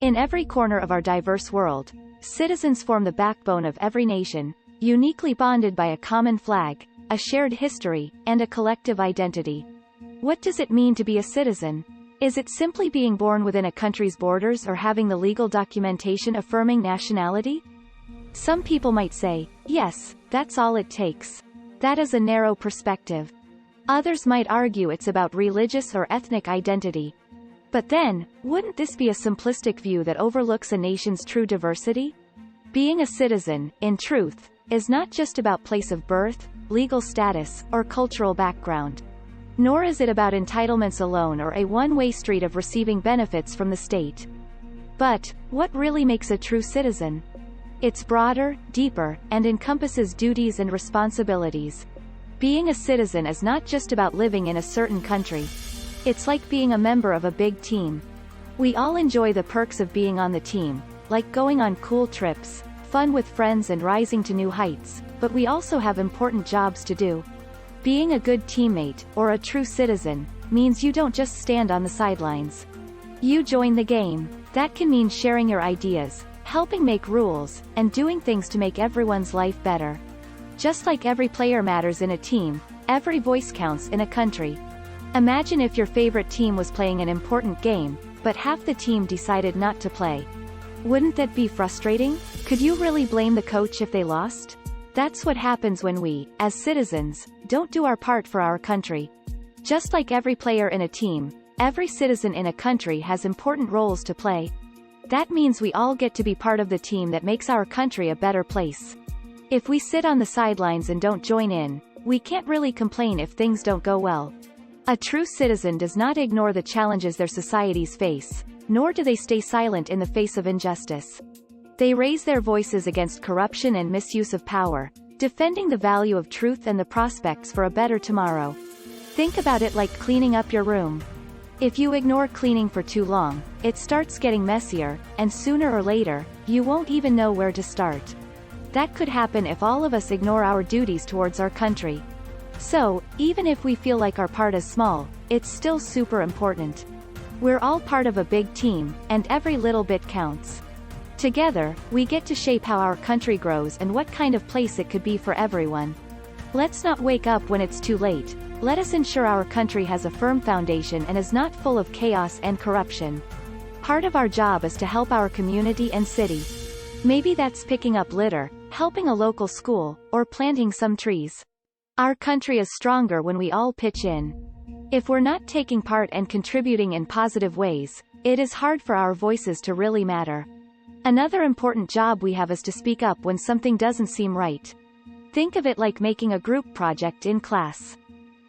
In every corner of our diverse world, citizens form the backbone of every nation, uniquely bonded by a common flag, a shared history, and a collective identity. What does it mean to be a citizen? Is it simply being born within a country's borders or having the legal documentation affirming nationality? Some people might say, yes, that's all it takes. That is a narrow perspective. Others might argue it's about religious or ethnic identity. But then, wouldn't this be a simplistic view that overlooks a nation's true diversity? Being a citizen, in truth, is not just about place of birth, legal status, or cultural background. Nor is it about entitlements alone or a one-way street of receiving benefits from the state. But, what really makes a true citizen? It's broader, deeper, and encompasses duties and responsibilities. Being a citizen is not just about living in a certain country. It's like being a member of a big team. We all enjoy the perks of being on the team, like going on cool trips, fun with friends and rising to new heights, but we also have important jobs to do. Being a good teammate, or a true citizen, means you don't just stand on the sidelines. You join the game. That can mean sharing your ideas, helping make rules, and doing things to make everyone's life better. Just like every player matters in a team, every voice counts in a country. Imagine if your favorite team was playing an important game, but half the team decided not to play. Wouldn't that be frustrating? Could you really blame the coach if they lost? That's what happens when we, as citizens, don't do our part for our country. Just like every player in a team, every citizen in a country has important roles to play. That means we all get to be part of the team that makes our country a better place. If we sit on the sidelines and don't join in, we can't really complain if things don't go well. A true citizen does not ignore the challenges their societies face, nor do they stay silent in the face of injustice. They raise their voices against corruption and misuse of power, defending the value of truth and the prospects for a better tomorrow. Think about it like cleaning up your room. If you ignore cleaning for too long, it starts getting messier, and sooner or later, you won't even know where to start. That could happen if all of us ignore our duties towards our country. So, even if we feel like our part is small, it's still super important. We're all part of a big team, and every little bit counts. Together, we get to shape how our country grows and what kind of place it could be for everyone. Let's not wake up when it's too late. Let us ensure our country has a firm foundation and is not full of chaos and corruption. Part of our job is to help our community and city. Maybe that's picking up litter, helping a local school, or planting some trees. Our country is stronger when we all pitch in. If we're not taking part and contributing in positive ways, it is hard for our voices to really matter. Another important job we have is to speak up when something doesn't seem right. Think of it like making a group project in class.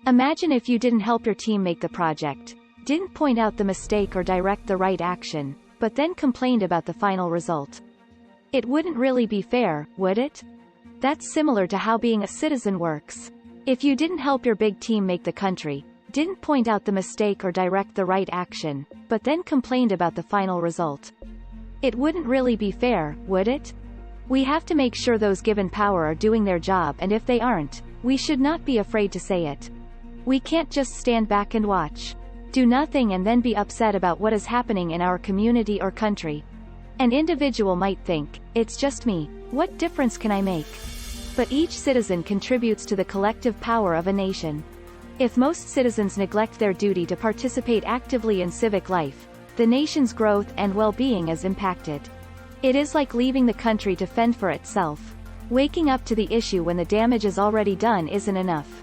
Imagine if you didn't help your team make the project, didn't point out the mistake or direct the right action, but then complained about the final result. It wouldn't really be fair, would it? That's similar to how being a citizen works. If you didn't help your big team make the country, didn't point out the mistake or direct the right action, but then complained about the final result, it wouldn't really be fair, would it? We have to make sure those given power are doing their job, and if they aren't, we should not be afraid to say it. We can't just stand back and watch. Do nothing and then be upset about what is happening in our community or country. An individual might think, it's just me, what difference can I make? But each citizen contributes to the collective power of a nation. If most citizens neglect their duty to participate actively in civic life, the nation's growth and well-being is impacted. It is like leaving the country to fend for itself. Waking up to the issue when the damage is already done isn't enough.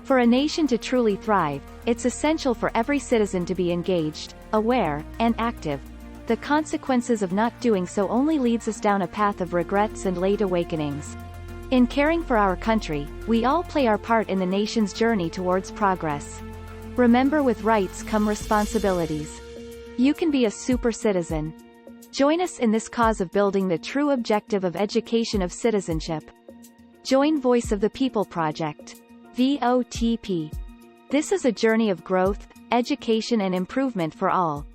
For a nation to truly thrive, it's essential for every citizen to be engaged, aware, and active. The consequences of not doing so only leads us down a path of regrets and late awakenings. In caring for our country, we all play our part in the nation's journey towards progress. Remember, with rights come responsibilities. You can be a super citizen. Join us in this cause of building the true objective of education of citizenship. Join Voice of the People Project. VOTP. This is a journey of growth, education and improvement for all.